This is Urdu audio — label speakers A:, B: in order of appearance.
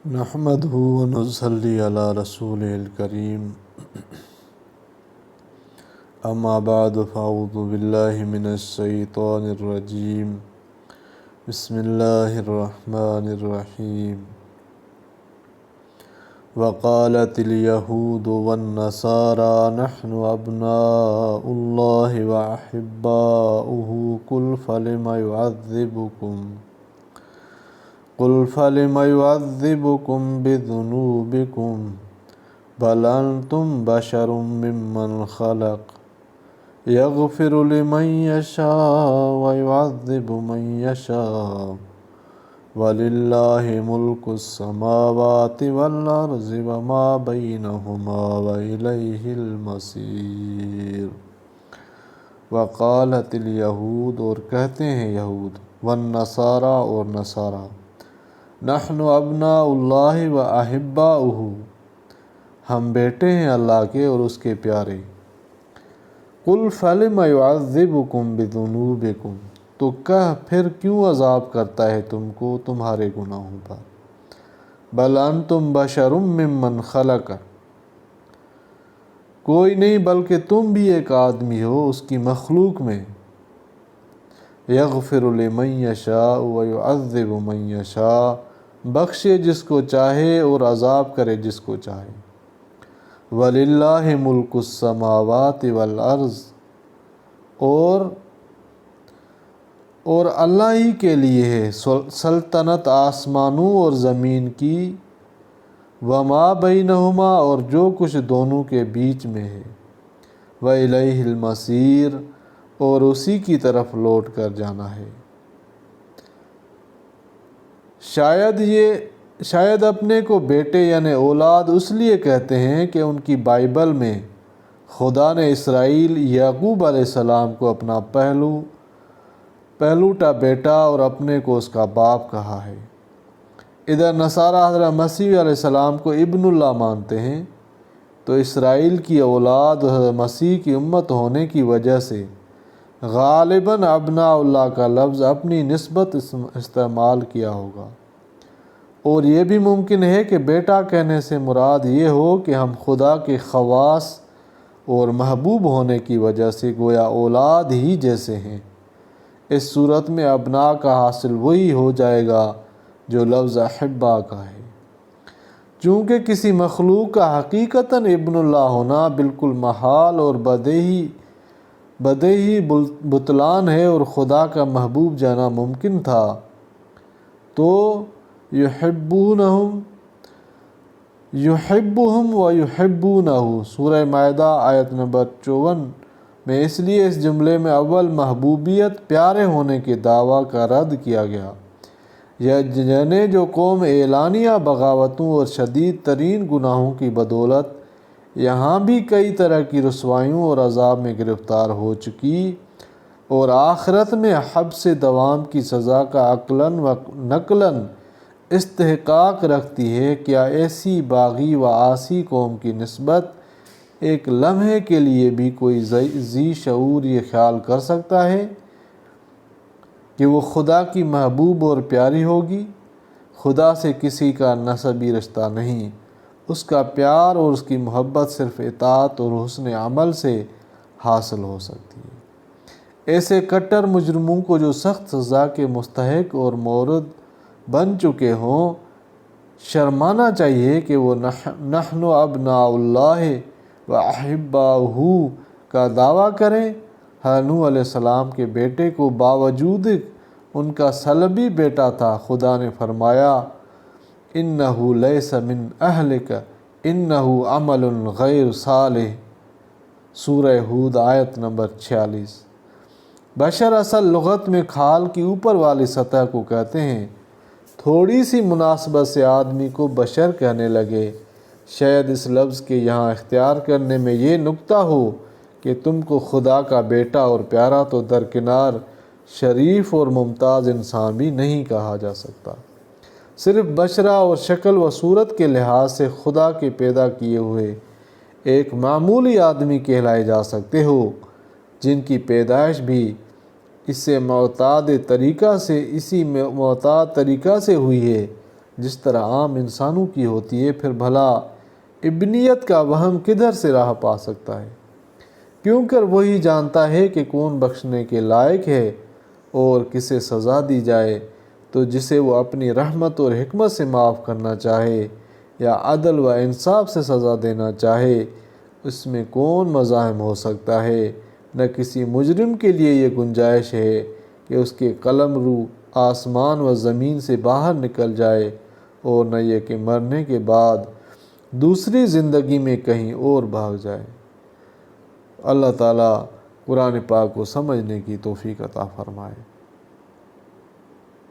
A: نحمدہ ونصلی علی رسول الکریم اما بعد فاعوذ باللہ من الشیطان الرجیم بسم اللہ الرحمن الرحیم وقالت الیہود والنصارى نحن ابناء اللہ واحباؤہ قل فلم يعذبكم بذنوبكم بل أنتم بشر ممن خلق يغفر لمن يشاء ويعذب من يشاء ولله ملك السماوات والأرض وما بينهما وإليه المصير۔ وقالت الیہود، اور کہتے ہیں یہود، والنصارى اور نصارہ، نحن ابناء اللہ و احباؤہ، ہم بیٹے ہیں اللہ کے اور اس کے پیارے۔ قل فلم یعذبکم بذنوبکم، تو کہہ پھر کیوں عذاب کرتا ہے تم کو تمہارے گناہوں پر۔ بل انتم بشر ممن خلق، کوئی نہیں بلکہ تم بھی ایک آدمی ہو اس کی مخلوق میں۔ یغفر لمن یشاء ویعذب من یشاء، بخشے جس کو چاہے اور عذاب کرے جس کو چاہے۔ وَلِلَّهِ مُلْكُ السَّمَاوَاتِ وَالْأَرْضِ، اور اللہ ہی کے لیے ہے سلطنت آسمانوں اور زمین کی، وَمَا بَيْنَهُمَا، اور جو کچھ دونوں کے بیچ میں ہے، وَإِلَيْهِ الْمَصِيرُ، اور اسی کی طرف لوٹ کر جانا ہے۔ شاید اپنے کو بیٹے یعنی اولاد اس لیے کہتے ہیں کہ ان کی بائبل میں خدا نے اسرائیل یعقوب علیہ السلام کو اپنا پہلوٹا بیٹا اور اپنے کو اس کا باپ کہا ہے۔ ادھر نصارہ حضرت مسیح علیہ السلام کو ابن اللہ مانتے ہیں، تو اسرائیل کی اولاد حضرت مسیح کی امت ہونے کی وجہ سے غالباً ابناء اللہ کا لفظ اپنی نسبت استعمال کیا ہوگا، اور یہ بھی ممکن ہے کہ بیٹا کہنے سے مراد یہ ہو کہ ہم خدا کے خواص اور محبوب ہونے کی وجہ سے گویا اولاد ہی جیسے ہیں۔ اس صورت میں ابناء کا حاصل وہی ہو جائے گا جو لفظ احبا کا ہے۔ چونکہ کسی مخلوق کا حقیقتاً ابن اللہ ہونا بالکل محال اور بدیہی بطلان ہے، اور خدا کا محبوب جانا ممکن تھا، تو یحبہم و یحبونہ، سورہ مائدہ آیت نمبر 54 میں اس لیے اس جملے میں اول محبوبیت پیارے ہونے کے دعویٰ کا رد کیا گیا، یعنی جو قوم اعلانیہ بغاوتوں اور شدید ترین گناہوں کی بدولت یہاں بھی کئی طرح کی رسوائیوں اور عذاب میں گرفتار ہو چکی، اور آخرت میں حبس دوام کی سزا کا عقلاً و نقلاً استحقاق رکھتی ہے، کیا ایسی باغی و عاصی قوم کی نسبت ایک لمحے کے لیے بھی کوئی ذی شعور یہ خیال کر سکتا ہے کہ وہ خدا کی محبوب اور پیاری ہوگی؟ خدا سے کسی کا نسبی رشتہ نہیں، اس کا پیار اور اس کی محبت صرف اطاعت اور حسن عمل سے حاصل ہو سکتی ہے۔ ایسے کٹر مجرموں کو جو سخت سزا کے مستحق اور مورد بن چکے ہوں، شرمانا چاہیے کہ وہ نحن ابناء اللہ و احباؤہ کا دعویٰ کریں۔ نوح علیہ السلام کے بیٹے کو باوجود ان کا صلبی بیٹا تھا خدا نے فرمایا، انہ لیس من اہلک انہ عمل غیر صالح، سورہ ہود آیت نمبر 46۔ بشر اصل لغت میں کھال کی اوپر والی سطح کو کہتے ہیں۔ تھوڑی سی مناسبت سے آدمی کو بشر کہنے لگے، شاید اس لفظ کے یہاں اختیار کرنے میں یہ نکتہ ہو کہ تم کو خدا کا بیٹا اور پیارا تو درکنار شریف اور ممتاز انسان بھی نہیں کہا جا سکتا، صرف بشرہ اور شکل و صورت کے لحاظ سے خدا کے پیدا کیے ہوئے ایک معمولی آدمی کہلائے جا سکتے ہو، جن کی پیدائش بھی اسی معتاد طریقہ سے ہوئی ہے جس طرح عام انسانوں کی ہوتی ہے، پھر بھلا ابنیت کا وہم کدھر سے راہ پا سکتا ہے؟ کیوں کر وہی جانتا ہے کہ کون بخشنے کے لائق ہے اور کسے سزا دی جائے، تو جسے وہ اپنی رحمت اور حکمت سے معاف کرنا چاہے یا عدل و انصاف سے سزا دینا چاہے، اس میں کون مزاحم ہو سکتا ہے؟ نہ کسی مجرم کے لیے یہ گنجائش ہے کہ اس کے قلم رو آسمان و زمین سے باہر نکل جائے، اور نہ یہ کہ مرنے کے بعد دوسری زندگی میں کہیں اور بھاگ جائے۔ اللہ تعالیٰ قرآن پاک کو سمجھنے کی توفیق عطا فرمائے۔